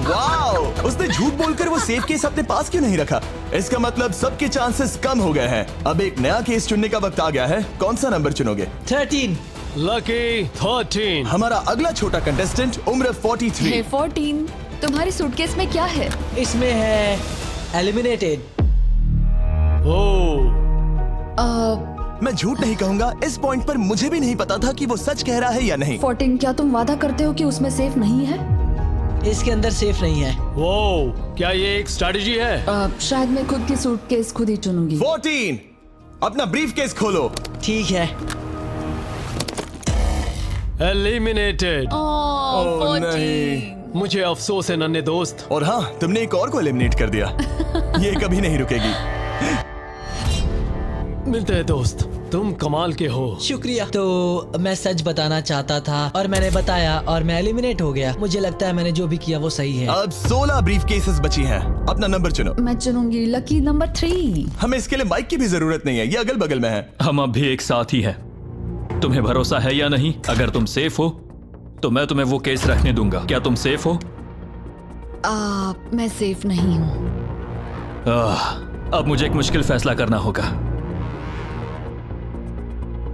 वाओ! उसने झूठ बोलकर वो सेफ केस अपने पास क्यों नहीं रखा? इसका मतलब सबके चांसेस कम हो गए हैं। अब एक नया केस चुनने का वक्त आ गया है। कौन सा नंबर चुनोगे? 13। लकी 13। हमारा अगला छोटा कंटेस्टेंट उम्र 43। हे 14, तुम्हारी सूटकेस में क्या है? इसमें है एलिमिनेटेड। ओह, मैं झूठ नहीं कहूंगा, इस पॉइंट पर मुझे भी नहीं पता था कि वो सच कह रहा है या नहीं। 14, क्या तुम वादा करते हो कि उसमें सेफ नहीं है? इसके अंदर सेफ नहीं है। वो क्या ये एक स्ट्रैटेजी है? शायद मैं खुद की सूटकेस खुद ही चुनूंगी। 14, अपना ब्रीफकेस खोलो। ठीक है। एलिमिनेटेड। ओह नहीं, मुझे अफसोस है नन्हे दोस्त। और हाँ, तुमने एक और को एलिमिनेट कर दिया। ये कभी नहीं रुकेगी। मिलते हैं दोस्त, तुम कमाल के हो। शुक्रिया। तो मैं सच बताना चाहता था और मैंने बताया और मैं एलिमिनेट हो गया। मुझे लगता है मैंने जो भी किया वो सही है। अब 16 ब्रीफकेसेस बची हैं। अपना नंबर चुनो। मैं चुनूंगी लकी नंबर 3। हमें इसके लिए माइक की भी जरूरत नहीं है, ये अगल बगल में है। हम अब भी एक साथ ही हैं। तुम्हें भरोसा है या नहीं? अगर तुम सेफ हो तो मैं तुम्हें वो केस रखने दूंगा। क्या तुम सेफ हो? मैं सेफ नहीं हूँ। अब मुझे एक मुश्किल फैसला करना होगा।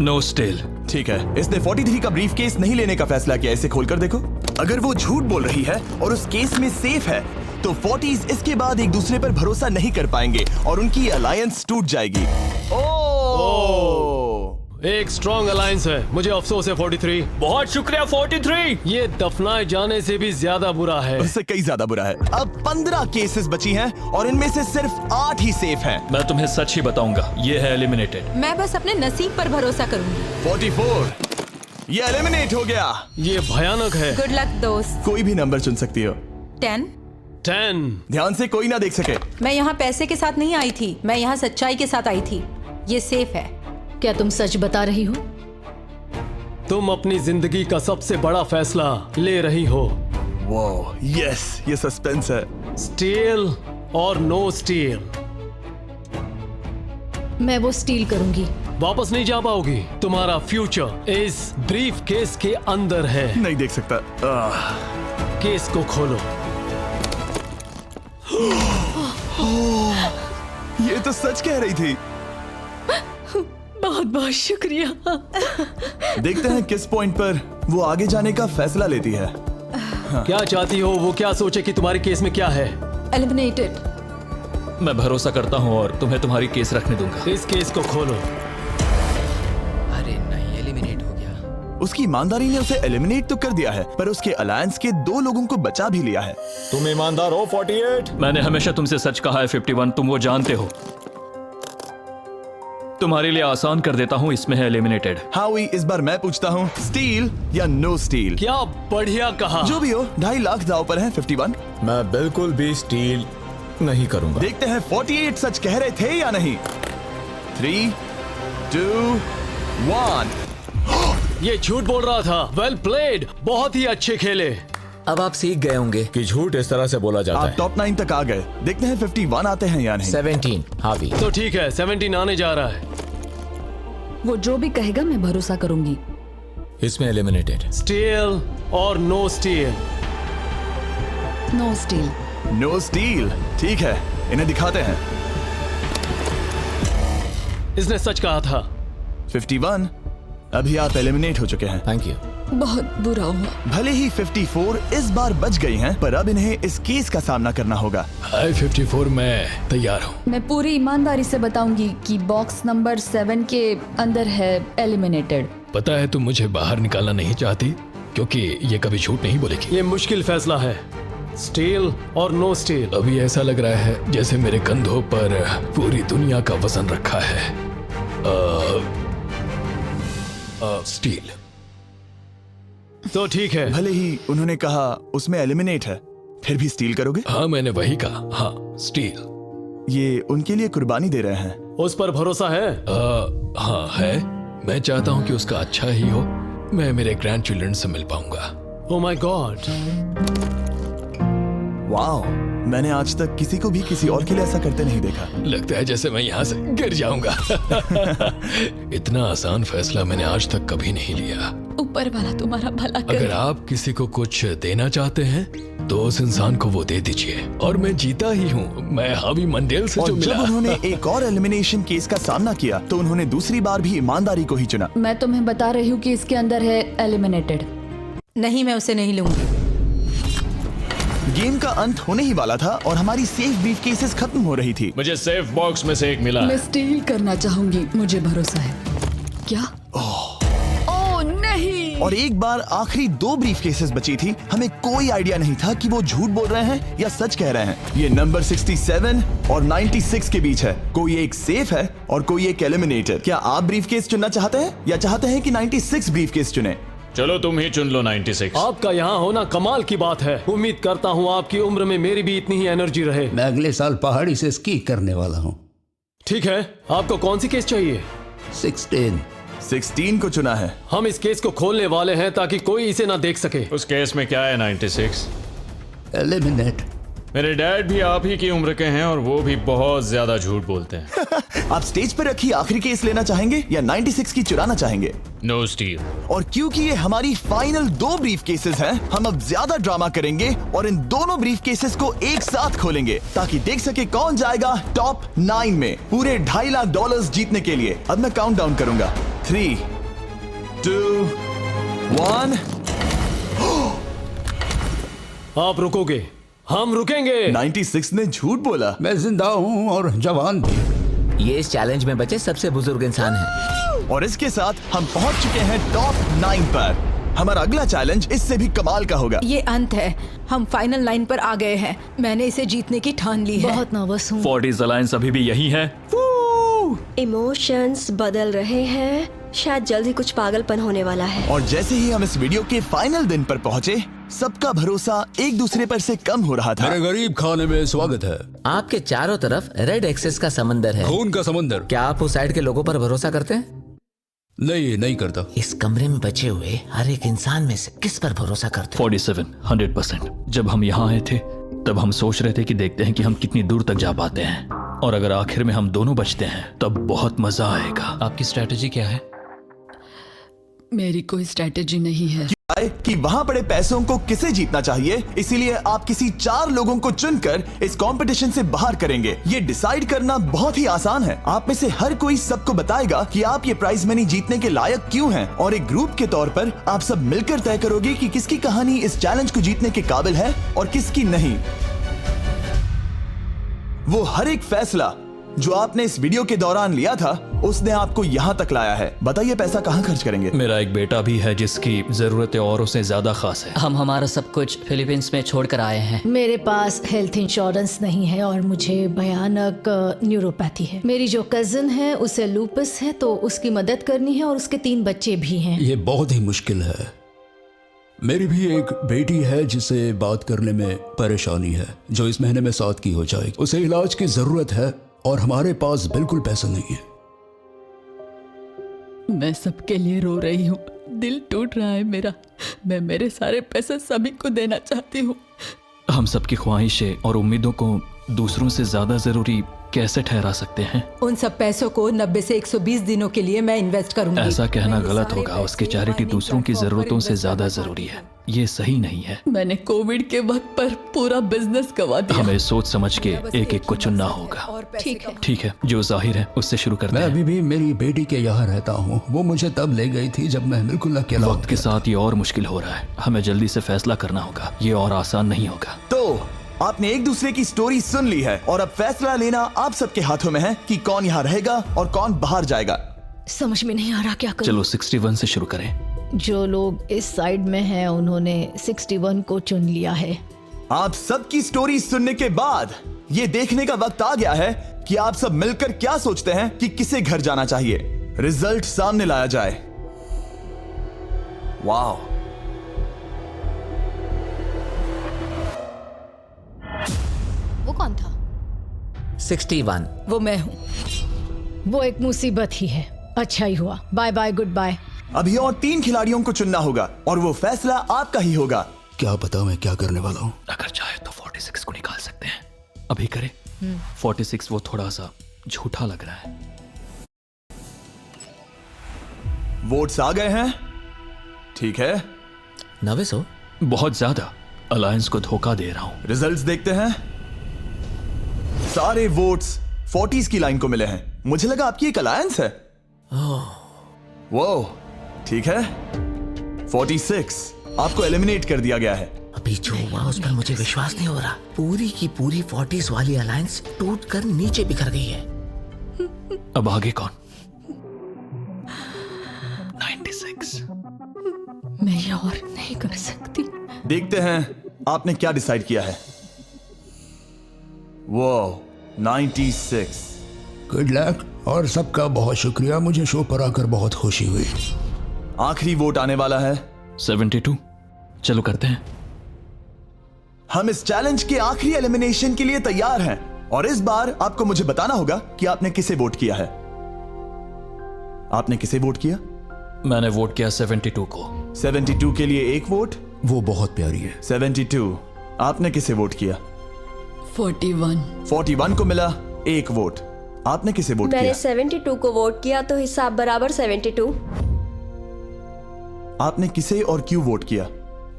Know still. ठीक है, इसने 43 का ब्रीफकेस नहीं लेने का फैसला किया। इसे खोलकर देखो। अगर वो झूठ बोल रही है और उस केस में सेफ है तो 40s इसके बाद एक दूसरे पर भरोसा नहीं कर पाएंगे और उनकी अलायंस टूट जाएगी। ओह! एक स्ट्रॉन्ग अलायंस है। मुझे अफसोस है 43। बहुत शुक्रिया 43। ये दफनाए जाने से भी ज्यादा बुरा है। उससे कई ज्यादा बुरा है। अब 15 केसेस बची हैं और इनमें से सिर्फ 8 ही सेफ हैं। मैं तुम्हें सच ही बताऊंगा, ये है एलिमिनेटेड। मैं बस अपने नसीब पर भरोसा करूंगी। 44 ये एलिमिनेट हो गया। ये भयानक है। गुड लक दोस्त। कोई भी नंबर चुन सकती हो। 10। 10। ध्यान से कोई ना देख सके। मैं यहाँ पैसे के साथ नहीं आई थी, मैं यहाँ सच्चाई के साथ आई थी। ये सेफ है। क्या तुम सच बता रही हो? तुम अपनी जिंदगी का सबसे बड़ा फैसला ले रही हो। वो यस, ये सस्पेंस है। स्टील और नो स्टील। मैं वो स्टील करूंगी। वापस नहीं जा पाओगी। तुम्हारा फ्यूचर इस ब्रीफ केस के अंदर है। नहीं देख सकता। केस को खोलो। ये तो सच कह रही थी। बहुत बहुत शुक्रिया। देखते हैं किस पॉइंट पर वो आगे जाने का फैसला लेती है। क्या चाहती हो? वो क्या सोचे कि तुम्हारे केस में क्या है? एलिमिनेटेड। मैं भरोसा करता हूँ और तुम्हें तुम्हारी केस रखने दूंगा। इस केस को खोलो। अरे नहीं, एलिमिनेट हो गया। उसकी ईमानदारी ने उसे एलिमिनेट तो कर दिया है, पर उसके अलायंस के 2 लोगों को बचा भी लिया है। तुम ईमानदार हो 48। मैंने हमेशा तुमसे सच कहा है 51, तुम वो जानते हो। तुम्हारे लिए आसान कर देता हूँ, इसमें है एलिमिनेटेड। हावी, इस बार मैं पूछता हूँ, स्टील या नो स्टील? क्या बढ़िया कहा। जो भी हो, 2.5 लाख दांव पर है 51। मैं बिल्कुल भी स्टील नहीं करूंगा। देखते हैं 48 सच कह रहे थे या नहीं। 3, 2, 1। ये झूठ बोल रहा था। वेल प्लेड, बहुत ही अच्छे खेले। अब आप सीख गए होंगे कि झूठ इस तरह से बोला जाता आप है। टॉप 9 तक आ गए। देखते हैं 51 आते हैं या नहीं। 17 हावी। तो ठीक है, 17 आने जा रहा है। वो जो भी कहेगा मैं भरोसा करूंगी। इसमें एलिमिनेटेड। स्टील और no steal. No steal. No steal. ठीक है, इन्हें दिखाते हैं। इसने सच कहा था। 51 अभी आप एलिमिनेट हो चुके हैं। Thank you. बहुत बुरा हुआ। भले ही 54 इस बार बच गई हैं, पर अब इन्हें इस केस का सामना करना होगा। हाय 54, मैं तैयार हूँ। मैं पूरी ईमानदारी से बताऊंगी कि बॉक्स नंबर 7 के अंदर है एलिमिनेटेड। पता है तुम मुझे बाहर निकालना नहीं चाहती, क्योंकि ये कभी झूठ नहीं बोलेगी। ये मुश्किल फैसला है, स्टील और नो स्टील। अभी ऐसा लग रहा है जैसे मेरे कंधों पर पूरी दुनिया का वजन रखा है। स्टील। तो ठीक है। भले ही उन्होंने कहा उसमें एलिमिनेट है, फिर भी स्टील करोगे? हाँ, मैंने वही कहा। हाँ, स्टील। ये उनके लिए कुर्बानी दे रहे हैं। उस पर भरोसा है? हाँ है। मैं चाहता हूँ कि उसका अच्छा ही हो। मैं मेरे ग्रैंड चिल्ड्रन से मिल पाऊंगा। ओह माय गॉड। वाओ, मैंने आज तक किसी को भी किसी और के लिए ऐसा करते नहीं देखा। लगता है जैसे मैं यहाँ से गिर जाऊंगा। इतना आसान फैसला मैंने आज तक कभी नहीं लिया। ऊपर वाला तुम्हारा भला करे। अगर आप किसी को कुछ देना चाहते हैं तो उस इंसान को वो दे दीजिए। और मैं जीता ही हूँ। मैं हावी मंडेल से जो मिला। जब उन्होंने एक और एलिमिनेशन केस का सामना किया तो उन्होंने दूसरी बार भी ईमानदारी को ही चुना। मैं तुम्हें बता रही हूँ कि इसके अंदर है एलिमिनेटेड। नहीं, मैं उसे नहीं लूंगी। गेम का अंत होने ही वाला था और हमारी सेफ ब्रीफ केसेस खत्म हो रही थी। मुझे सेफ बॉक्स में से एक मिला। मैं स्टील करना चाहूंगी, मुझे भरोसा है। क्या? ओह नहीं। और एक बार आखिरी 2 ब्रीफ केसेस बची थी। हमें कोई आइडिया नहीं था कि वो झूठ बोल रहे हैं या सच कह रहे हैं। ये नंबर 67 और 96 के बीच है। कोई एक सेफ है और कोई एक एलिमिनेटेड। क्या आप ब्रीफ केस चुनना चाहते हैं या चाहते हैं कि 96 ब्रीफ केस चुने? चलो तुम ही चुन लो 96। आपका यहाँ होना कमाल की बात है। उम्मीद करता हूँ आपकी उम्र में मेरी भी इतनी ही एनर्जी रहे। मैं अगले साल पहाड़ी से स्की करने वाला हूँ। ठीक है, आपको कौन सी केस चाहिए? 16 को चुना है। हम इस केस को खोलने वाले हैं ताकि कोई इसे ना देख सके। उस केस में क्या है 96? एलिमिनेट। मेरे डैड भी आप ही की उम्र के हैं और वो भी बहुत ज्यादा झूठ बोलते हैं। आप स्टेज पर रखी आखिरी केस लेना चाहेंगे या 96 की चुराना चाहेंगे? No steal. और क्योंकि ये हमारी फाइनल 2 ब्रीफ केसेस हैं, हम अब ज्यादा ड्रामा करेंगे और इन दोनों ब्रीफ केसेस को एक साथ खोलेंगे ताकि देख सके कौन जाएगा टॉप 9 में पूरे $2.5 लाख जीतने के लिए। अब मैं काउंट डाउन करूंगा। 3, 2, 1। आप रुकोगे, हम रुकेंगे। 96 ने झूठ बोला। मैं जिंदा हूँ और जवान भी। ये इस चैलेंज में बचे सबसे बुजुर्ग इंसान है। और इसके साथ हम पहुंच चुके हैं टॉप 9 पर। हमारा अगला चैलेंज इससे भी कमाल का होगा। ये अंत है, हम फाइनल लाइन पर आ गए हैं। मैंने इसे जीतने की ठान ली है। बहुत नर्वस हूँ। 40s अलायंस अभी भी यही है। इमोशंस बदल रहे हैं, शायद जल्द ही कुछ पागलपन होने वाला है। और जैसे ही हम इस वीडियो के फाइनल दिन पर पहुंचे, सबका भरोसा एक दूसरे पर से कम हो रहा था। मेरे गरीब खाने में स्वागत है। आपके चारों तरफ रेड एक्सेस का समंदर है, खून का समंदर। क्या आप उस साइड के लोगों पर भरोसा करते हैं? नहीं करता। इस कमरे में बचे हुए हर एक इंसान में से किस पर भरोसा करते हैं? 47 100%। जब हम यहाँ आए थे तब हम सोच रहे थे कि देखते हैं कि हम कितनी दूर तक जा पाते हैं, और अगर आखिर में हम दोनों बचते हैं तब बहुत मजा आएगा। आपकी स्ट्रेटेजी क्या है? मेरी कोई स्ट्रेटेजी नहीं है कि वहां पड़े पैसों को किसे जीतना चाहिए, इसीलिए आप किसी 4 लोगों को चुनकर इस कंपटीशन से बाहर करेंगे। ये डिसाइड करना बहुत ही आसान है। आप में से हर कोई सबको बताएगा कि आप ये प्राइज मनी जीतने के लायक क्यों हैं, और एक ग्रुप के तौर पर आप सब मिलकर तय करोगे कि किसकी कहानी इस चैलेंज को जीतने के काबिल है और किसकी नहीं। वो हर एक फैसला जो आपने इस वीडियो के दौरान लिया था, उसने आपको यहाँ तक लाया है। बताइए पैसा कहाँ खर्च करेंगे? मेरा एक बेटा भी है जिसकी जरूरतें औरों से ज्यादा खास है। हम हमारा सब कुछ फिलीपींस में छोड़कर आए हैं। मेरे पास हेल्थ इंश्योरेंस नहीं है और मुझे भयानक न्यूरोपैथी है। मेरी जो कजिन है उसे लूपस है, तो उसकी मदद करनी है, और उसके 3 बच्चे भी हैं। ये बहुत ही मुश्किल है। मेरी भी एक बेटी है जिसे बात करने में परेशानी है, जो इस महीने में 7 की हो जाएगी। उसे इलाज की जरूरत है और हमारे पास बिल्कुल पैसा नहीं है। मैं सबके लिए रो रही हूँ, दिल टूट रहा है मेरा। मैं मेरे सारे पैसे सभी को देना चाहती हूँ। हम सबकी ख्वाहिशें और उम्मीदों को दूसरों से ज्यादा जरूरी कैसे ठहरा सकते हैं? उन सब पैसों को 90 से 120 दिनों के लिए मैं इन्वेस्ट करूंगी। ऐसा कहना गलत होगा। उसकी चैरिटी दूसरों की जरूरतों से ज्यादा जरूरी है। ये सही नहीं है। मैंने कोविड के वक्त पर पूरा बिजनेस गंवा दिया। हमें सोच समझ के एक एक को चुनना होगा। ठीक है, जो जाहिर है उससे शुरू करते हैं। मैं अभी भी मेरी बेटी के यहाँ रहता हूँ। वो मुझे तब ले गई थी जब मैं बिल्कुल अकेला। वक्त के साथ ये और मुश्किल हो रहा है। हमें जल्दी से फैसला करना होगा। ये और आसान नहीं होगा। तो आपने एक दूसरे की स्टोरी सुन ली है, और अब फैसला लेना आप सबके हाथों में है कि कौन यहाँ रहेगा और कौन बाहर जाएगा। समझ में नहीं आ रहा क्या करूं। चलो 61 से शुरू करें। जो लोग इस साइड में हैं उन्होंने 61 को चुन लिया है। आप सबकी स्टोरी सुनने के बाद ये देखने का वक्त आ गया है कि आप सब मिलकर क्या सोचते हैं कि किसे घर जाना चाहिए। रिजल्ट सामने लाया जाए। वाह, वो कौन था? 61। वो मैं हूँ। वो एक मुसीबत ही है। अच्छा ही हुआ। Bye bye, goodbye. अभी और 3 खिलाड़ियों को चुनना होगा और वो फैसला आपका ही होगा। क्या पता मैं क्या करने वाला हूँ। अगर चाहे तो 46 को निकाल सकते हैं। अभी करें। 46 वो थोड़ा सा झूठा लग रहा है। वोट्स आ गए हैं। ठीक है, 900 बहुत ज्यादा। अलायंस को धोखा दे रहा हूं। रिजल्ट्स देखते हैं। सारे वोट्स 40s की लाइन को मिले हैं। मुझे लगा आपकी एक अलायंस है। वो ठीक है, 46 आपको एलिमिनेट कर दिया गया है। अभी जो हुआ उस पर मुझे विश्वास नहीं हो रहा। पूरी की पूरी 40s वाली अलायंस टूटकर नीचे बिखर गई है। अब आगे कौन? 96। मैं ये और नहीं कर सकती। देखते हैं आपने क्या डिसाइड किया है। वो 96। गुड लक और सबका बहुत शुक्रिया। मुझे शो पर आकर बहुत खुशी हुई। आखिरी वोट आने वाला है। 72। चलो करते हैं। हम इस चैलेंज के आखिरी एलिमिनेशन के लिए तैयार हैं, और इस बार आपको मुझे बताना होगा कि आपने किसे वोट किया है। आपने किसे वोट किया? मैंने वोट किया 72 को। 72 के लिए 1 वोट। वो बहुत प्यारी है। 72। आपने किसे वोट किया? 41। 41 को मिला 1 वोट। आपने किसे वोट किया? मैंने 72 को वोट किया, तो हिसाब बराबर 72। आपने किसे और क्यों वोट किया?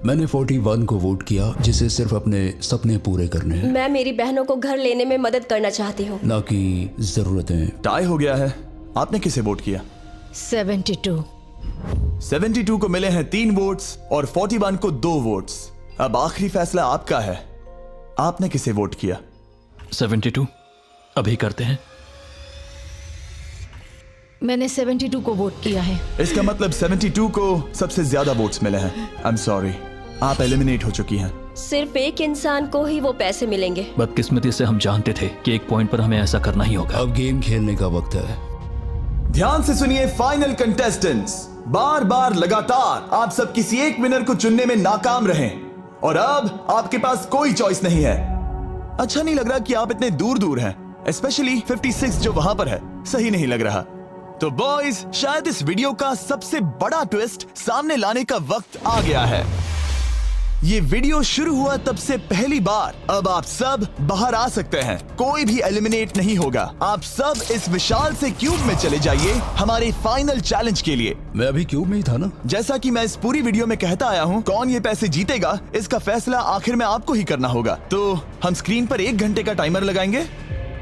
मैंने 41 को वोट किया, जिसे सिर्फ अपने सपने पूरे करने हैं। मैं मेरी बहनों को घर लेने में मदद करना चाहती हूँ, ना कि जरूरतें। टाई हो गया है। आपने किसे वोट किया? 72। 72 को मिले हैं 3 वोट्स और 41 को 2 वोट्स। अब आखिरी फैसला आपका है। आपने किसे वोट किया? 72। अभी करते हैं। मैंने 72 को वोट किया है। इसका मतलब 72 को सबसे ज्यादा वोट्स मिले हैं। आई एम सॉरी, आप एलिमिनेट हो चुकी हैं। सिर्फ एक इंसान को ही वो पैसे मिलेंगे। बदकिस्मती से हम जानते थे कि एक पॉइंट पर हमें ऐसा करना ही होगा। अब गेम खेलने का वक्त है। ध्यान से सुनिए फाइनल कंटेस्टेंट्स, बार बार लगातार आप सब किसी एक विनर को चुनने में नाकाम रहे और अब आपके पास कोई चॉइस नहीं है। अच्छा नहीं लग रहा कि आप इतने दूर दूर हैं, स्पेशली 56 जो वहां पर है, सही नहीं लग रहा। तो बॉयज, शायद इस वीडियो का सबसे बड़ा ट्विस्ट सामने लाने का वक्त आ गया है। ये वीडियो शुरू हुआ तब से पहली बार अब आप सब बाहर आ सकते हैं, कोई भी एलिमिनेट नहीं होगा। आप सब इस विशाल से क्यूब में चले जाइए हमारे फाइनल चैलेंज के लिए। मैं अभी क्यूब में ही था ना। जैसा कि मैं इस पूरी वीडियो में कहता आया हूँ, कौन ये पैसे जीतेगा इसका फैसला आखिर में आपको ही करना होगा। तो हम स्क्रीन पर 1 घंटे का टाइमर लगाएंगे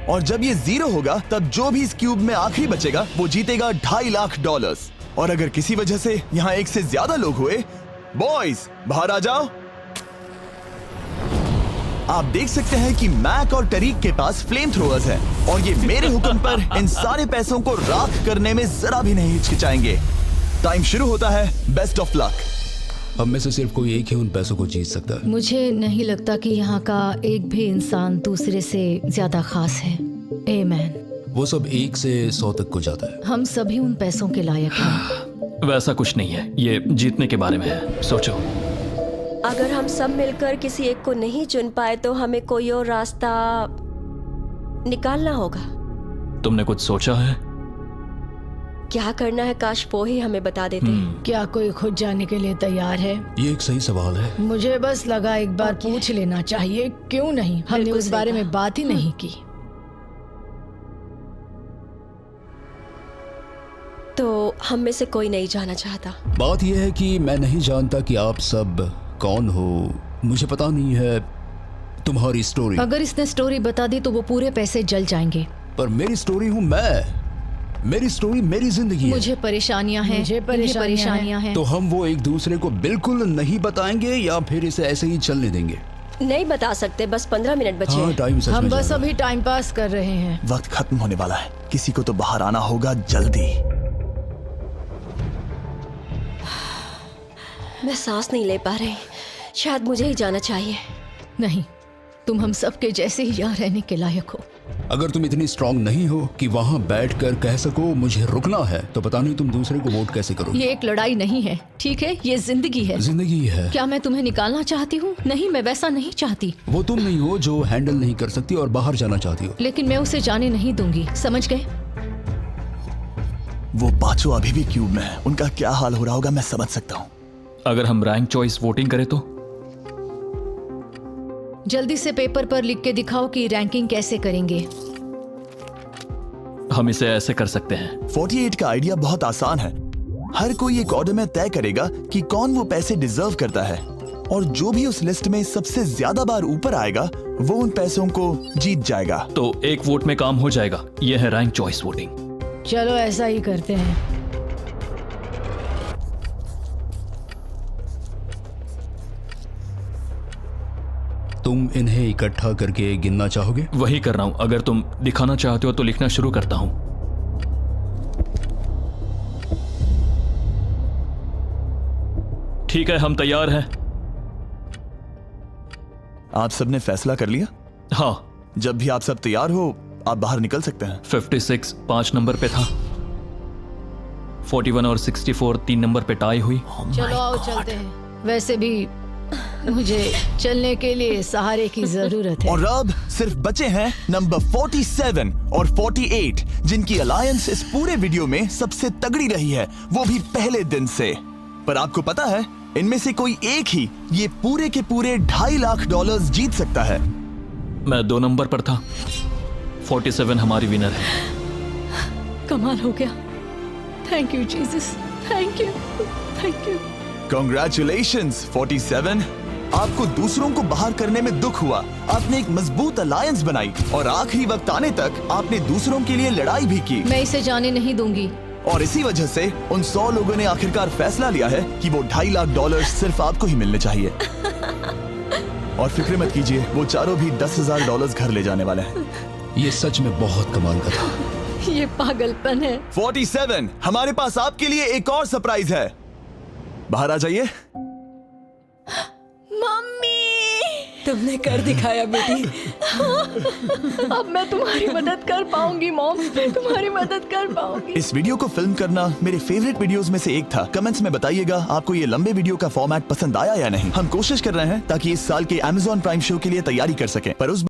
और जब ये 0 होगा तब जो भी इस क्यूब में आखिरी बचेगा वो जीतेगा $2.5 लाख। और अगर किसी वजह से यहाँ एक से ज्यादा लोग हुए, बॉयज बाहर आ जाओ। आप देख सकते हैं कि मैक और टरीक के पास फ्लेम थ्रोअर्स हैं और ये मेरे हुक्म पर इन सारे पैसों को राख करने में जरा भी नहीं हिचकिचाएंगे। टाइम शुरू होता है, बेस्ट ऑफ लक। हम में से सिर्फ कोई एक ही उन पैसों को जीत सकता है। मुझे नहीं लगता कि यहाँ का एक भी इंसान दूसरे से ज्यादा खास है। आमीन। वो सब 1 से 100 तक को जाता है। हम सभी उन पैसों के लायक हैं। वैसा कुछ नहीं है, ये जीतने के बारे में है। सोचो, अगर हम सब मिलकर किसी एक को नहीं चुन पाए तो हमें कोई और रास्ता निकालना होगा। तुमने कुछ सोचा है? क्या करना है, काश वो ही हमें बता देते। क्या कोई खुद जाने के लिए तैयार है? ये एक सही सवाल है। मुझे बस लगा एक बार पूछ लेना चाहिए। क्यों नहीं, हमने उस बारे में बात ही नहीं की। तो हम में से कोई नहीं जाना चाहता। बात यह है कि मैं नहीं जानता कि आप सब कौन हो। मुझे पता नहीं है तुम्हारी स्टोरी। अगर इसने स्टोरी बता दी तो वो पूरे पैसे जल जाएंगे। पर मेरी स्टोरी हूँ मैं, मेरी स्टोरी मेरी जिंदगी है। मुझे परेशानियां हैं, मुझे परेशानियां हैं। तो हम वो एक दूसरे को बिल्कुल नहीं बताएंगे या फिर इसे ऐसे ही चलने देंगे? नहीं बता सकते, बस 15 मिनट बचे। हाँ, टाइम सच हम में बस अभी टाइम पास कर रहे हैं। वक्त खत्म होने वाला है, किसी को तो बाहर आना होगा जल्दी। मैं सांस नहीं ले पा रही, शायद मुझे ही जाना चाहिए। नहीं, तुम हम सब के जैसे ही यहाँ रहने के लायक हो। अगर तुम इतनी स्ट्रांग नहीं हो कि वहाँ बैठकर कह सको मुझे रुकना है, तो पता नहीं तुम दूसरे को वोट कैसे करोगे। ये एक लड़ाई नहीं है, ठीक है? ये जिंदगी है। जिंदगी है। क्या मैं तुम्हें निकालना चाहती हूँ? नहीं, मैं वैसा नहीं चाहती। वो तुम नहीं हो जो हैंडल नहीं कर सकती और बाहर जाना चाहती हो। लेकिन मैं उसे जाने नहीं दूंगी, समझ गए? वो पांचों अभी भी क्यूब में है, उनका क्या हाल हो रहा होगा मैं समझ सकता हूँ। अगर हम रैंक चॉइस वोटिंग करें तो? जल्दी से पेपर पर लिख के दिखाओ कि रैंकिंग कैसे करेंगे। हम इसे ऐसे कर सकते हैं। 48 का आइडिया बहुत आसान है। हर कोई एक ऑर्डर में तय करेगा कि कौन वो पैसे डिजर्व करता है और जो भी उस लिस्ट में सबसे ज्यादा बार ऊपर आएगा वो उन पैसों को जीत जाएगा। तो एक वोट में काम हो जाएगा। यह है रैंक चॉइस वोटिंग। चलो ऐसा ही करते हैं। तुम इन्हें इकट्ठा करके गिनना चाहोगे? वही कर रहा हूं। अगर तुम दिखाना चाहते हो तो लिखना शुरू करता हूं। ठीक है, हम तैयार हैं। आप सबने फैसला कर लिया? हाँ। जब भी आप सब तैयार हो आप बाहर निकल सकते हैं। 56 5 नंबर पे था, 41 और 64 3 नंबर पे टाई हुई। चलो आओ चलते हैं। वैसे भी मुझे चलने के लिए सहारे की जरूरत है। और अब सिर्फ बचे हैं नंबर 47 और 48 जिनकी अलायंस इस पूरे वीडियो में सबसे तगड़ी रही है, वो भी पहले दिन से। पर आपको पता है इनमें से कोई एक ही ये पूरे के पूरे $2.5 लाख जीत सकता है। मैं 2 नंबर पर था। 47 हमारी विनर है। कमाल हो गया। Thank you Jesus, thank you, thank you. Congratulations 47। आपको दूसरों को बाहर करने में दुख हुआ, आपने एक मजबूत अलायंस बनाई और आखिरी वक्त आने तक आपने दूसरों के लिए लड़ाई भी की। मैं इसे जाने नहीं दूंगी। और इसी वजह से उन 100 लोगों ने आखिरकार फैसला लिया है कि वो $2.5 लाख सिर्फ आपको ही मिलने चाहिए। और फिक्र मत कीजिए, वो चारों भी $10,000 घर ले जाने वाले हैं। ये सच में बहुत कमाल का था। ये पागलपन है। 47, हमारे पास आपके लिए एक और सरप्राइज है। बाहर आ जाइए। मम्मी, तुमने कर दिखाया बेटी। अब मैं तुम्हारी मदद कर पाऊंगी मॉम, मैं तुम्हारी मदद कर पाऊंगी। इस वीडियो को फिल्म करना मेरे फेवरेट वीडियोस में से एक था। कमेंट्स में बताइएगा आपको ये लंबे वीडियो का फॉर्मेट पसंद आया या नहीं। हम कोशिश कर रहे हैं ताकि इस साल के Amazon प्राइम शो के लिए तैयारी कर सकें, पर उस